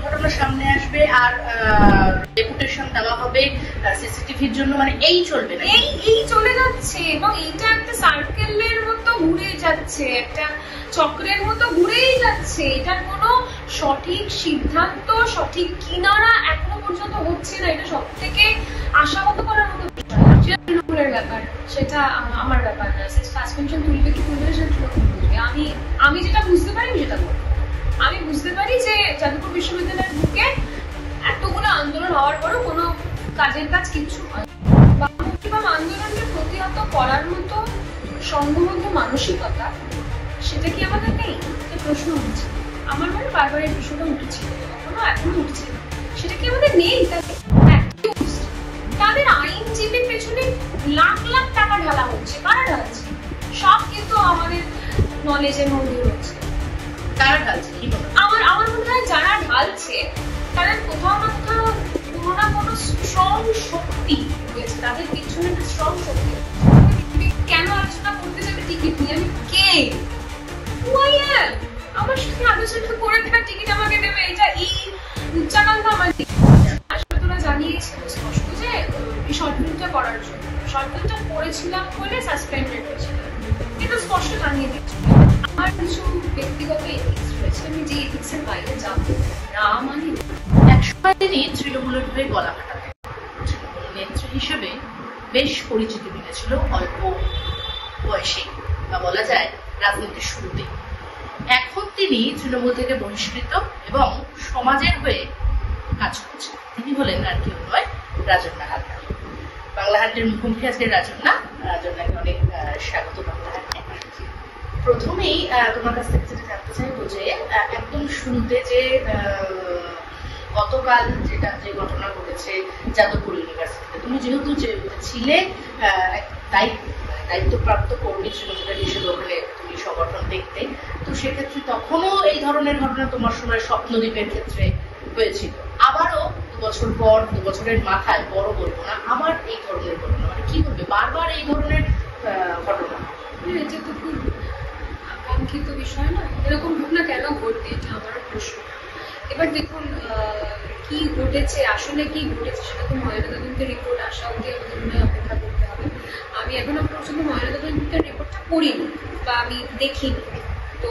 ঘটনা সামনে আসবে আর ডেপুটেশন দেওয়া হবে সিসিটিভির জন্য, মানে এই চলবে না, এই চলে যাচ্ছে এবং এইটা একটা সার্কেলের মতো ঘুরে যাচ্ছে, একটা চক্রের মতো ঘুরেই যাচ্ছে। এটার কোনো সঠিক সিদ্ধান্ত, সঠিক কিনারা এখনো পর্যন্ত হচ্ছে না। এটা সব থেকে আশাহত করার মতো বিষয়। সেটা তৃণমূলের ব্যাপার, সেটা আমার ব্যাপার না। সাসপেনশন তুলবে কি তুলবে সেটা তৃণমূল বুঝবে। আমি যেটা বুঝতে পারি সেটা বলবো। আমি বুঝতে পারি যে যাদবপুর বিশ্ববিদ্যালয়ের বুকে এতগুলো আন্দোলন হওয়ার পরও কোনো কাজের কাজ কিচ্ছু হয়। বাম আন্দোলনকে প্রতিহত করার মতো সংঘবদ্ধ মানসিকতা সেটা কি আমাদের নেই? এটা প্রশ্ন উঠছে আমার মনে। বারবার এই প্রশ্নটা উঠেছিল, এখনো উঠছে। সেটা কি আমাদের নেই? তাদের আইনজীবীর পেছনে লাখ লাখ টাকা ঢালা হচ্ছে। কারা ঢালছে? সব কিন্তু আমাদের নলেজের মধ্যে রয়েছে। কারা ঢালছে? আমার মনে হয় যারা ঢালছে তাদের কোথাও না কোথাও কোনো না কোনো স্ট্রং শক্তি রয়েছে, তাদের পিছনে একটা স্ট্রং শক্তি। কেন আলোচনা করতে যাবে টিকিট নিয়ে? আমি কে? আমার সাথে আলোচনা করে দেবে, টিকিট আমাকে দেবে, এটা এই উচ্চাকাঙ্ক্ষা আমার। আসলে তোরা জানিয়েছিল স্পষ্ট যে এই শর্ট ফিল্মটা করার জন্য, শর্ট ফিল্মটা করেছিলাম বলে সাসপেন্ডেড হয়েছিল, এটা স্পষ্ট জানিয়ে দিচ্ছিল। আমার কিছু ব্যক্তিগত এথিক্স রয়েছে, আমি যে এথিক্সের বাইরে যাবো না। মানে একসময় তিনি তৃণমূলের হয়ে গলা ফাটাতেন, তৃণমূল নেত্রী হিসেবে বেশ পরিচিতি মিলেছিল অল্প বয়সে, বা বলা যায় রাজনীতির শুরুতে। এখন তিনি তৃণমূল থেকে বহিষ্কৃত এবং সমাজের হয়ে কাজ করছেন। তিনি হলেন আর কেউ নয়, রাজন্যা হালদার। বাংলা হাটের মুখোমুখি আজকে রাজন্যাকে অনেক স্বাগত বাংলা হাটে। প্রথমেই তোমার কাছ থেকে যেটা জানতে চাইবো যে একদম শুরুতে যে গতকাল যে ঘটনা ঘটেছে যাদবপুর ইউনিভার্সিটিতে, তুমি যেহেতু ছিলে দায়িত্বপ্রাপ্ত কর্মী শ্রীমতিরা হিসেবে ওখানে তুমি সংগঠন দেখতে, তো সেক্ষেত্রে তখনও এই ধরনের ঘটনা তোমার সময় স্বপ্নদ্বীপের ক্ষেত্রে হয়েছিল। আবারও 2 বছর পর, 2 বছরের মাথায়, বড় বলবো না, আবার এই ধরনের ঘটনা, মানে কি বলবে, বারবার এই ধরনের ঘটনা। এটা তো খুব আকাঙ্ক্ষিত বিষয় না? এরকম ঘটনা কেন ঘটবে, এটা আমার প্রশ্ন। এবার দেখুন কি ঘটেছে, আসলে কি ঘটেছে সেটা তো ময়নাতদন্তের রিপোর্ট আসা অবধি আমাদের মনে অপেক্ষা করতে হবে। আমি এখনো পর্যন্ত ময়নাতদন্তের রিপোর্টটা পড়িনি বা আমি দেখিনি, তো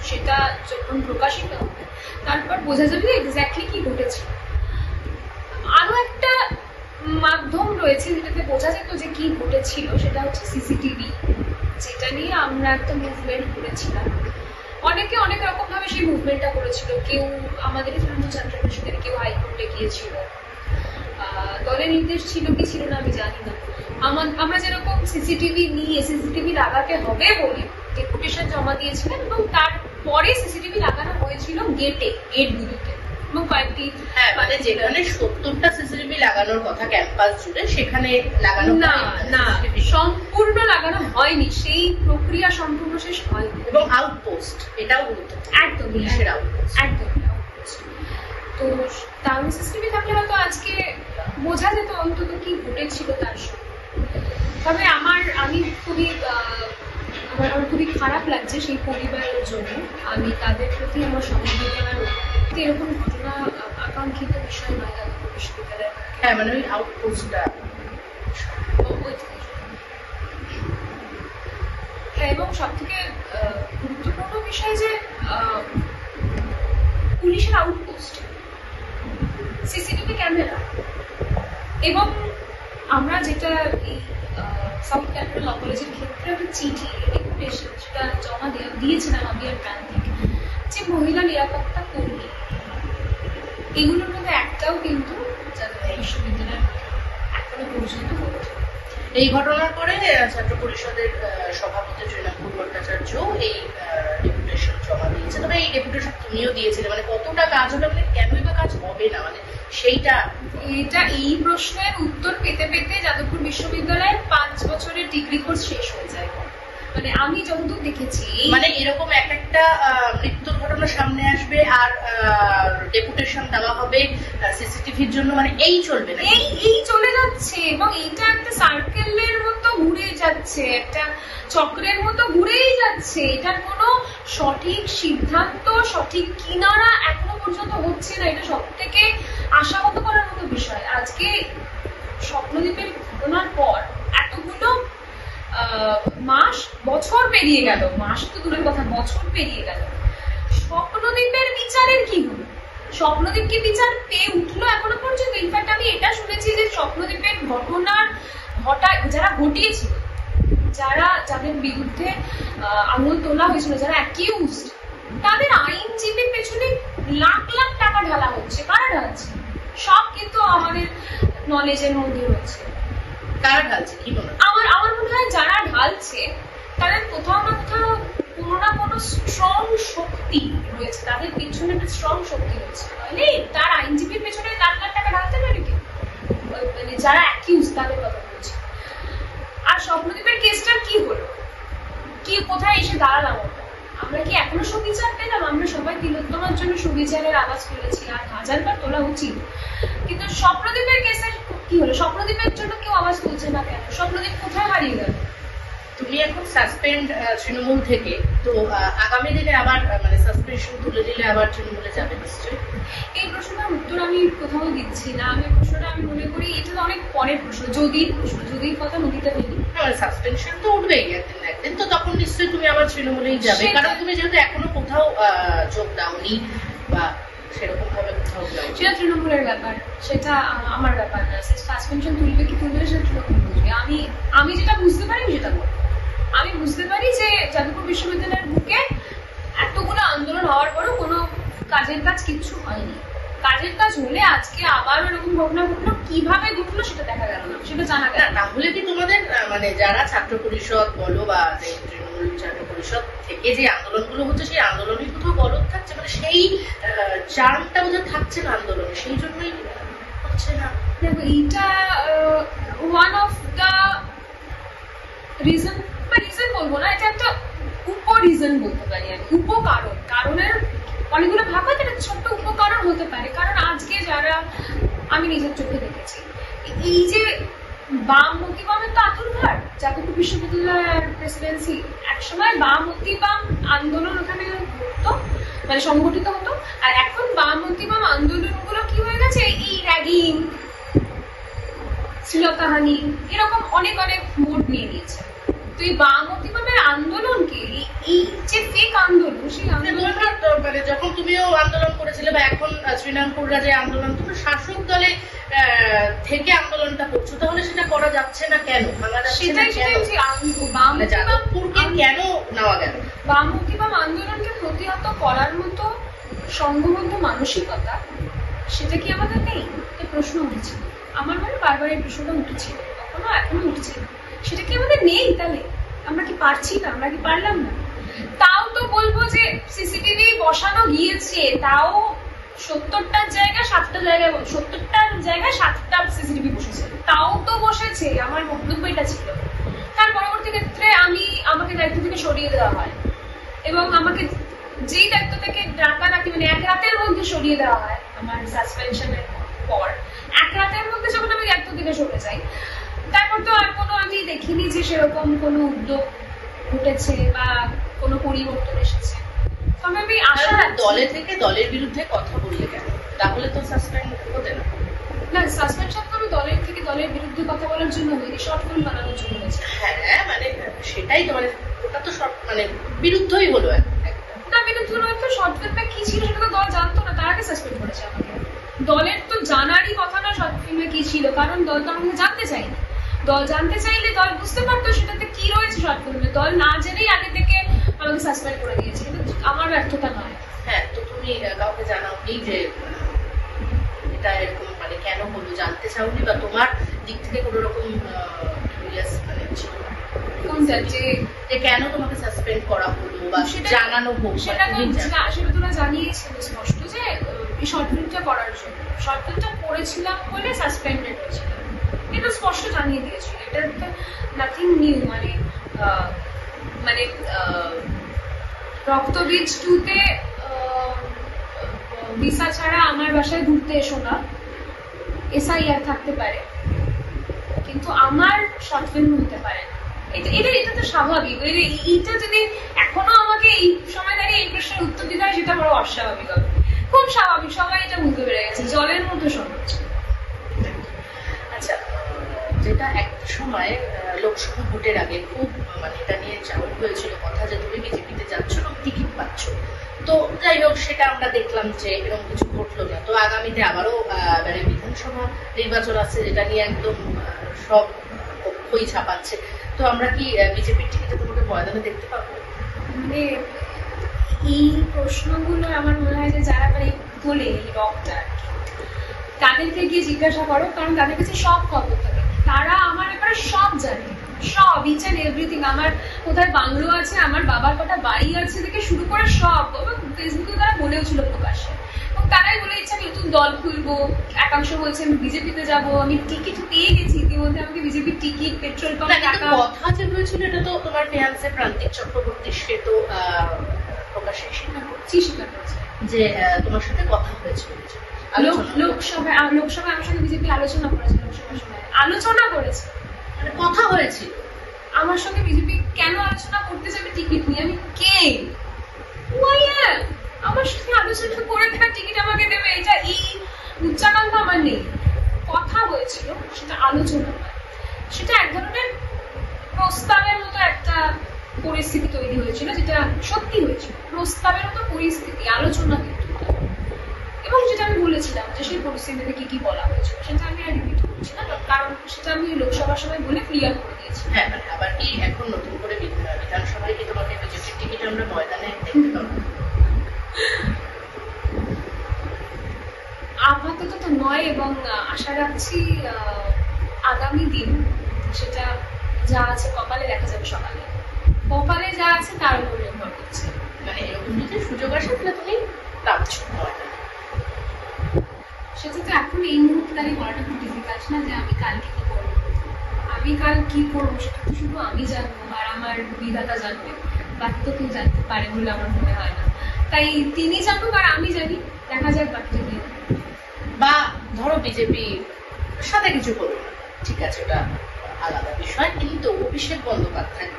সেটা যখন প্রকাশিত হবে তারপর বোঝা যাবে এক্স্যাক্টলি কি ঘটেছে। আরো একটা মাধ্যম রয়েছে যেটাতে বোঝা যেত যে কি ঘটেছিল, সেটা হচ্ছে সিসিটিভি, যেটা নিয়ে আমরা একটা মুভমেন্ট করেছিলাম। অনেকে অনেক রকম ভাবে সেই মুভমেন্টটা করেছিল। কেউ আমাদের ছাত্র পরিষদের, কেউ হাইকোর্টে গিয়েছিল। দলের নির্দেশ ছিল কি ছিল না আমি জানি না। আমরা যেরকম সিসিটিভি লাগাতে হবে বলে ডেপুটেশন জমা দিয়েছিলেন এবং তারপরে সিসিটিভি লাগানো হয়েছিল গেটগুলিতে এবং কয়েকটি, মানে যেখানে 70টা সিসিটিভি লাগানোর কথা ক্যাম্পাস জুড়ে, সেখানে লাগানো না সম্পূর্ণ লাগানো হয়নি, সেই প্রক্রিয়া সম্পূর্ণ শেষ হয়নি। এবং আউটপোস্ট, এটাও গুরুত্বপূর্ণ, একদমই আউটপোস্ট। তো তাহলে সিসিটিভি থাকলে হয়তো আজকে বোঝা যেত অন্তত কি ঘটেছিল তার সঙ্গে। তবে আমার খুবই খারাপ লাগছে সেই পরিবারের জন্য। আমি তাদের প্রতি আমার সমবেদনা, এরকম ঘটনা আকাঙ্ক্ষিত বিষয় নয় যাদবপুর বিশ্ববিদ্যালয়ের। মানে ওই আউটপোস্টটা। এবং সব থেকে গুরুত্বপূর্ণ বিষয় যে পুলিশের আউটপোস্ট, সিসিটিভি ক্যামেরা, এবং আমরা যেটা এই সাউথ ক্যাপিটাল ল কলেজের ক্ষেত্রে একটা চিঠি ডেপুটেশন সেটা জমা দিয়েছিলাম আমি আর প্রান্তিক, যে মহিলা নিরাপত্তা কর্মী, এগুলোর মধ্যে একটাও কিন্তু যাদবপুর বিশ্ববিদ্যালয়ের এখনো পর্যন্ত ঘটেছে। এই ঘটনার পরে ছাত্র পরিষদের সভাপতি জৈনাপুর ভট্টাচার্য এই ডেপুটেশন জমা দিয়েছে। তবে এই ডেপুটেশন তুমিও দিয়েছিলে, মানে কতটা কাজ হবে, মানে কেনই বা কাজ হবে না, মানে এই প্রশ্নের উত্তর পেতে পেতে যাদবপুর বিশ্ববিদ্যালয়ের 5 বছরের ডিগ্রি কোর্স শেষ হয়ে যায়। মানে আমি যতদূর দেখেছি, মানে এরকম একটা মৃত্যুর ঘটনা সামনে আসবে আর ডেপুটেশন পারমিশন দেওয়া হবে সিসিটিভির জন্য, মানে এই চলবে না, এই চলে যাচ্ছে এবং এইটা একটা সার্কেলের মতো ঘুরে যাচ্ছে, একটা চক্রের মতো ঘুরেই যাচ্ছে। এটার কোনো সঠিক সিদ্ধান্ত, সঠিক কিনারা এখনো পর্যন্ত হচ্ছে না। এটা সব থেকে আশাহত করার মতো বিষয়। আজকে স্বপ্নদ্বীপের ঘটনার পর এতগুলো মাস, বছর পেরিয়ে গেল, মাস তো দূরের কথা, বছর পেরিয়ে গেল, স্বপ্নদ্বীপের বিচারের কি হলো? স্বপ্নদ্বীপ কি বিচার পেয়ে উঠলো এখনো পর্যন্ত? ইনফ্যাক্ট আমি এটা শুনেছি যে স্বপ্নদ্বীপের ঘটনার যারা ঘটিয়েছিল, যাদের বিরুদ্ধে আঙুল তোলা হয়েছিল, যারা অ্যাকিউজড, তাদের আইনজীবীর পেছনে লাখ লাখ টাকা ঢালা হচ্ছে। কারা ঢালছে? সব কিন্তু আমাদের নলেজের মধ্যে রয়েছে। কারা ঢালছে কি মনে হয়? আমার মনে হয় যারা ঢালছে তাদের কোথাও না কোথাও কোনো না কোনো স্ট্রং শক্তি রয়েছে, তাদের পিছনে একটা স্ট্রং শক্তি রয়েছে। মানে তার আইনজীবীর পেছনে লাখ লাখ টাকা ঢালতে পারে কি? মানে যারা অ্যাকিউজ তাদের কথা বলছে। আর স্বপ্নদ্বীপের কেসটার কি হলো? কি কোথায় এসে দাঁড়ালাম আমরা? কি এখনো সুবিচার পেলাম? আমরা সবাই তিলোত্তমার জন্য সুবিচারের আওয়াজ তুলেছি, আর হাজারবার তোলা উচিত, কিন্তু স্বপ্নদ্বীপের কেসের কি হলো? স্বপ্নদ্বীপের জন্য কেউ আওয়াজ তুলছে না কেন? স্বপ্নদ্বীপ কোথায় হারিয়ে গেল? তুমি এখন সাসপেন্ড তৃণমূল থেকে, তো আগামী দিনে আবার মানে সাসপেনশন তুলে দিলে আবার তৃণমূলে যাবে নিশ্চয়ই। এই প্রশ্নটার উত্তর আমি কোথাও দিচ্ছি না। প্রশ্নটা আমি মনে করি এটা তো অনেক পরের প্রশ্ন, যদির কথা নদীতে ফেলি। মানে সাসপেনশন তো উঠবেই একদিন না একদিন, তো তখন নিশ্চয়ই তুমি আবার তৃণমূলেই যাবে, কারণ তুমি যেহেতু এখনো কোথাও যোগ দাওনি বা সেরকম ভাবে কোথাও দাও। সেটা তৃণমূলের ব্যাপার, সেটা আমার ব্যাপার না। সাসপেনশন তুলবে কি তুলবে সেটা তৃণমূল বুঝবে। আমি যেটা বুঝতে পারি সেটা বলবো। আমি বুঝতে পারি যে যাদবপুর বিশ্ববিদ্যালয়ের বুকে এতগুলো আন্দোলন হওয়ার পরও কোনো কাজের কাজ কিচ্ছু হয়নি। কাজের কাজ হলে আজকে আবার এরকম ঘটনা ঘটলো, কিভাবে ঘটলো সেটা দেখা গেল না, সেটা জানা গেল না। তাহলে কি তোমাদের মানে যারা ছাত্র পরিষদ বলো বা তৃণমূল ছাত্র পরিষদ থেকে যে আন্দোলনগুলো হচ্ছে, সেই আন্দোলনে কোথাও গলদ থাকছে? মানে সেই চার্মটা বোধহয় থাকছে না আন্দোলনে, সেই জন্যই হচ্ছে না। দেখো, এইটা ওয়ান অফ দ্য রিজন বলবো না, এটা একটা রিজন বলতে পারি আমি। উপকারণ, কারণের অনেকগুলো ভাগ হয়, একটা ছোট্ট উপকারণ হতে পারে। কারণ আজকে যারা, আমি নিজের চোখে দেখেছি, এই যে বাম মতিবামের তো আতুরঘাট, যাদবপুর বিশ্ববিদ্যালয়ের প্রেসিডেন্সি, একসময় বাম মতিবাম আন্দোলন ওখানে হতো, মানে সংগঠিত হতো। আর এখন বাম মতিবাম আন্দোলনগুলো কি হয়ে গেছে, এই র্যাগিং, শ্লীলতাহানি, এরকম অনেক অনেক মোড় নিয়ে নিয়েছে। তো এই বাম মতিবামের আন্দোলনকে, এই যে ফেক আন্দোলন, সেই আন্দোলন মানে যখন তুমিও আন্দোলন করেছিলে বা এখন শ্রীরামপুররা যে আন্দোলন, তুমি শাসক দলে থেকে আন্দোলনটা করছো, তাহলে সেটা করা যাচ্ছে না কেন? সেটাই যাদবপুরকে কেন নেওয়া গেল? বাম মতিবাম আন্দোলনকে প্রতিহত করার মতো সংঘবদ্ধ মানসিকতা, সেটা কি আমাদের নেই? এই প্রশ্ন উঠেছিল আমার মনে, বারবার এই প্রশ্নটা উঠেছিল, এখনো উঠছে। সেটা কি আমাদের নেই? তাহলে আমরা কি পারছি না? আমরা কি পারলাম না? তাও তো বলবো যে সিসিটিভি বসানো গিয়েছে, তাও 70টার জায়গায় 7টা সিসিটিভি বসেছে, তাও তো বসেছে। আমার বক্তব্য এটা ছিল। তার পরবর্তী ক্ষেত্রে আমাকে দায়িত্ব থেকে সরিয়ে দেওয়া হয়, এবং আমাকে যেই দায়িত্ব থেকে ডাকাডাকি, মানে এক রাতের মধ্যে সরিয়ে দেওয়া হয়। আমার সাসপেনশনের পর এক রাতের মধ্যে যখন আমি দায়িত্ব থেকে সরে যাই, তারপর তো আর কোনো আমি দেখিনি যে সেরকম কোনো উদ্যোগ ঘটেছে বা কোনো পরিবর্তন এসেছে। তবে আমি আশা দলে থেকে দলের বিরুদ্ধে কথা বললে কেন? তাহলে তো সাসপেন্ড হতে না। না, সাসপেনশন তো আমি দলের থেকে দলের বিরুদ্ধে কথা বলার জন্য হয়নি, শর্ট ফিল্ম বানানোর জন্য হয়েছে। হ্যাঁ, মানে সেটাই তো, মানে ওটা তো মানে বিরুদ্ধই হলো। না, বিরুদ্ধ নয় তো। শর্ট ফিল্মে কি ছিল সেটা তো দল জানতো না, তার আগে সাসপেন্ড করেছে আমাকে। দলের তো জানারই কথা না শর্ট ফিল্মে কি ছিল, কারণ দল তো আমাকে জানতে চায়নি। দল জানতে চাইলে দল বুঝতে পারতো সেটাতে কি রয়েছে শর্ট ফিল্মে। দল না জেনেই আগে থেকে আমাকে সাসপেন্ড করে দিয়েছে, কিন্তু আমার ব্যর্থতা নয়। হ্যাঁ, তো তুমি কাউকে জানাও এই যে এটা এরকম মানে কেন হলো, জানতে চাওনি বা তোমার দিক থেকে কোনো রকম মানে ছিল কোনটা যে কেন তোমাকে সাসপেন্ড করা হলো বা জানানো হোক? সেটা তোরা জানিয়েছিল স্পষ্ট যে এই শর্ট ফিল্মটা করার জন্য, শর্ট ফিল্মটা করেছিলাম বলে সাসপেন্ডেড হয়েছিল, এটা স্পষ্ট জানিয়ে দিয়েছিল। এটা নাথিং নিউ। মানে রক্তবীজ 2-তে ভিসা ছাড়া আমার বাসায় ঘুরতে এসো না, SIR থাকতে পারে, কিন্তু আমার শর্ট ফিল্ম হতে পারে না। এটা তো স্বাভাবিক। এইটা যদি এখনো আমাকে এই সময় দাঁড়িয়ে এই প্রশ্নের উত্তর দিতে হয়, সেটা বড় অস্বাভাবিক হবে। খুব স্বাভাবিক, সবাই এটা বুঝতে পেরে গেছে, জলের মতো সহজ। আচ্ছা, যেটা এক সময় লোকসভা ভোটের আগে খুব মানে এটা নিয়ে চালু হয়েছিল কথা, যে তুমি বিজেপিতে যাচ্ছ না, টিকিট পাচ্ছ। তো যাই হোক, সেটা আমরা দেখলাম যে এরকম কিছু ঘটলো না। তো আগামীতে আবারও মানে বিধানসভা নির্বাচন আছে, যেটা নিয়ে একদম সব পক্ষই ছাপাচ্ছে। তো আমরা কি বিজেপির টিকিটে তোমাকে ময়দানে দেখতে পাবো? মানে এই প্রশ্নগুলো আমার মনে হয় যে যারা মানে বলে এই রকটা, তাদেরকে গিয়ে জিজ্ঞাসা করো, কারণ তাদের কাছে সব খবর থাকে। তারা আমার ব্যাপারে সব জানে, সব, ইচ অ্যান্ড এভরিথিং। আমার কোথায় বাংলো আছে, আমার বাবার কটা বাড়ি আছে থেকে শুরু করে সব। ফেসবুকে তারা বলেও ছিল প্রকাশ্যে, এবং তারাই বলে দিচ্ছে আমি নতুন দল খুলবো। একাংশ বলছে আমি বিজেপিতে যাবো, আমি টিকিট পেয়ে গেছি ইতিমধ্যে, আমাকে বিজেপির টিকিট, পেট্রোল পাম্প, টাকা। কথা যে হয়েছিল এটা তো তোমার ফিয়ান্সে প্রান্তিক চক্রবর্তী, সে তো প্রকাশ্যে স্বীকার করছে যে তোমার সাথে কথা হয়েছিল। লোকসভায় আমার সঙ্গে বিজেপি আলোচনা করেছে, লোকসভার সময় আলোচনা করেছে, মানে কথা হয়েছিল আমার সঙ্গে। বিজেপি কেন আলোচনা করতে যাবে টিকিট নিয়ে? আমি কে? আমার সাথে আলোচনা করে দেবে, টিকিট আমাকে দেবে, এটা এই উচ্চাকাঙ্ক্ষা আমার নেই। কথা হয়েছিল, সেটা আলোচনা নয়, সেটা এক ধরনের প্রস্তাবের মতো একটা পরিস্থিতি তৈরি হয়েছিল, যেটা সত্যি হয়েছিল প্রস্তাবের মতো পরিস্থিতি, আলোচনা কিন্তু। এবং যেটা আমি বলেছিলাম যে সেই পরিস্থিতিতে কি কি বলা হয়েছিল, সেটা আমি আর রিপিট করছি না, কারণ সেটা আমি লোকসভার সময় বলে ক্লিয়ার করে দিয়েছি। হ্যাঁ, মানে আবার কি এখন নতুন করে বিধানসভায় কি তোমাকে বিজেপির টিকিট আমরা ময়দানে দেখতে পাবো? আপাতত তো নয়, এবং আশা রাখছি আগামী দিন সেটা যা আছে কপালে দেখা যাবে। সকালে কপালে যা আছে তার উপর নির্ভর করছে। মানে এরকম যদি সুযোগ আসে তাহলে তুমি নামছো ময়দানে? সেটা তো এখন এই মুহূর্তে দাঁড়িয়ে বলাটা খুব ডিফিকাল্ট না, যে আমি কালকে কি করবো। আমি কাল কি করবো সেটা তো শুধু আমি জানবো, আর আমার বিধাতা জানবে, বাকি তো কেউ জানতে পারে বলে আমার মনে হয় না। তাই তিনি জানুক আর আমি জানি, দেখা যাক বাকিটা কি। বা ধরো বিজেপি সাথে কিছু করবে না, ঠিক আছে, ওটা আলাদা বিষয়, কিন্তু অভিষেক বন্দ্যোপাধ্যায়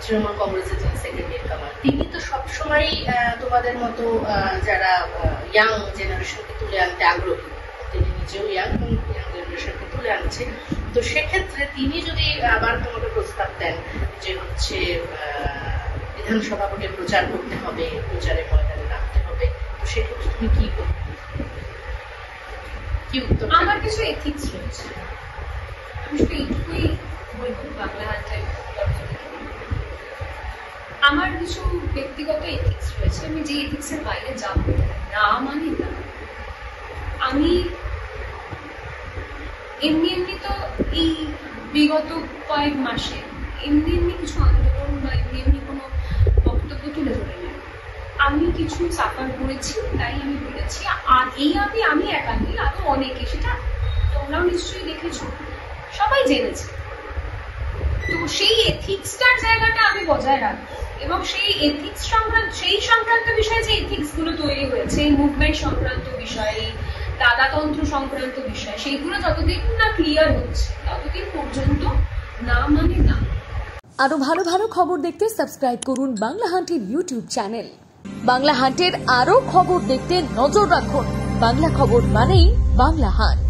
তৃণমূল কংগ্রেসের যিনি সেক্রেটারি কামাল, তিনি তো সবসময় তোমাদের মতো যারা ইয়াং জেনারেশনকে তুলে আনতে আগ্রহী, তিনি নিজেও ইয়াং জেনারেশনকে তুলে আনছে। তো সেক্ষেত্রে তিনি যদি আবার তোমাকে প্রস্তাব দেন যে হচ্ছে বিধানসভা ভোটে প্রচার করতে হবে, প্রচারে ময়দানে নামতে হবে, তো সেক্ষেত্রে তুমি কি করবে? কি উত্তর? আমার কিছু এথিক্স রয়েছে, আমি শুধু এইটুকুই বলবো বাংলা হাটের। আমার কিছু ব্যক্তিগত এথিক্স রয়েছে, আমি যে এথিক্সের বাইরে যাবো না, মানে না। আমি এমনি তো এই বিগত কয়েক মাসে এমনি কিছু আন্দোলন বা এমনি কোনো বক্তব্য তুলে ধরে না, আমি কিছু সাফার করেছি, তাই আমি বলেছি। আর এই আমি একা নই, আরো অনেকে, সেটা তোমরাও নিশ্চয়ই দেখেছো, সবাই জেনেছে। তো সেই এথিক্সটার জায়গাটা আমি বজায় রাখবো, এবং সেই এথিক্স সংক্রান্ত বিষয়ে যে এথিক্স গুলো তৈরি হয়েছে, এই মুভমেন্ট সংক্রান্ত বিষয়, দাদাতন্ত্র সংক্রান্ত বিষয়, সেইগুলো যতদিন না ক্লিয়ার হচ্ছে ততদিন পর্যন্ত না, মানে না। আরো ভালো ভালো খবর দেখতে সাবস্ক্রাইব করুন বাংলা হান্টের ইউটিউব চ্যানেল। বাংলা হান্টের আরো খবর দেখতে নজর রাখুন। বাংলা খবর মানেই বাংলা হান্ট।